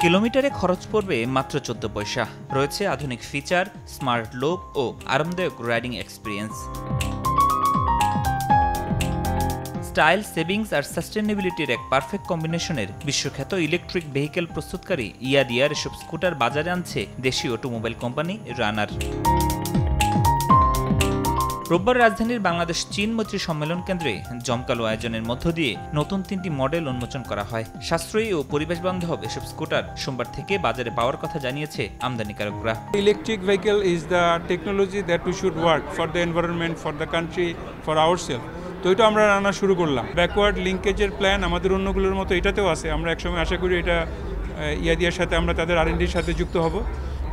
কিলোমিটারে খরচ পড়বে মাত্র ১৪ পয়সা। রয়েছে আধুনিক ফিচার, স্মার্ট লুক ও আরামদায়ক রাইডিং এক্সপিরিয়েন্স। স্টাইল, সেভিংস আর সাস্টেনেবিলিটির এক পারফেক্ট কম্বিনেশনের বিশ্বখ্যাত ইলেকট্রিক ভেহিকেল প্রস্তুতকারী ইয়াদিয়ার এসব স্কুটার বাজারে আনছে দেশীয় অটোমোবাইল কোম্পানি রানার। রোববার রাজধানীর বাংলাদেশ চীন মৈত্রী সম্মেলন কেন্দ্রে জমকালো আয়োজনের মধ্য দিয়ে নতুন ৩টি মডেল উন্মোচন করা হয়। সাশ্রয়ী ও পরিবেশবান্ধব এসব স্কুটার সোমবার থেকে বাজারে পাওয়ার কথা জানিয়েছে আমদানিকারকরা। Electric vehicle is the technology that we should work for the environment, for the country, for ourselves. তো এটা আমরা আনা শুরু করলাম। ব্যাকওয়ার্ড লিঙ্কেজের প্ল্যান আমাদের অন্যগুলোর মতো এটাতেও আছে। আমরা একসময় আশা করি এটা ইয়াদিয়ার সাথে আমরা তাদের R&Dর সাথে যুক্ত হব।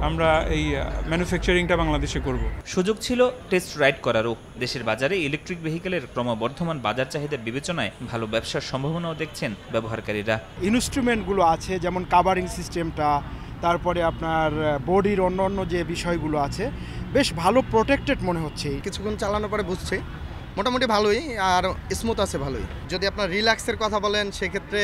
আমরা এই ম্যানুফ্যাকচারিংটা বাংলাদেশে করব। সুযোগ ছিল টেস্ট রাইড করারও। দেশের বাজারে ইলেকট্রিক ভেহিকেলের ক্রমবর্ধমান বাজার চাহিদার বিবেচনায় ভালো ব্যবসার সম্ভাবনাও দেখছেন ব্যবহারকারীরা। ইনস্ট্রুমেন্টগুলো আছে, যেমন কাভারিং সিস্টেমটা, তারপরে আপনার বডির অন্য যে বিষয়গুলো আছে, বেশ ভালো প্রোটেক্টেড মনে হচ্ছে। কিছুক্ষণ চালানোর পরে বুঝছি মোটামুটি ভালোই, আর স্মুথ আছে ভালোই। যদি আপনার রিল্যাক্সের কথা বলেন সেক্ষেত্রে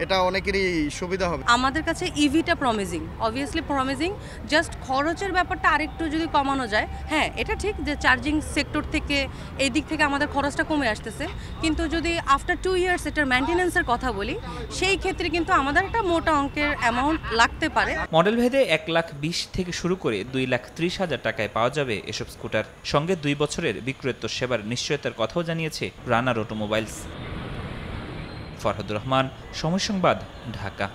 এটা অনেকেরই সুবিধা হবে। আমাদের কাছে ইভিটা প্রমিজিং, অবভিয়াসলি প্রমিজিং। জাস্ট খরচের ব্যাপারটা আরেকটু যদি কমানো যায়, হ্যাঁ এটা ঠিক যে চার্জিং সেক্টর থেকে এই দিক থেকে আমাদের খরচটা কমে আসতেছে, কিন্তু যদি আফটার 2 ইয়ার্স এটার মেইনটেনেন্সের কথা বলি, সেই ক্ষেত্রে কিন্তু আমাদের একটা মোটা অঙ্কের অ্যামাউন্ট লাগতে পারে। মডেল ভেদে 1,20,000 থেকে শুরু করে 2,30,000 টাকায় পাওয়া যাবে এসব স্কুটার। সঙ্গে 2 বছরের বিক্রয়োত্তর সেবার নিশ্চয়তার কথাও জানিয়েছে রানার অটোমোবাইলস। ফরহাদুর রহমান, সময় সংবাদ, ঢাকা।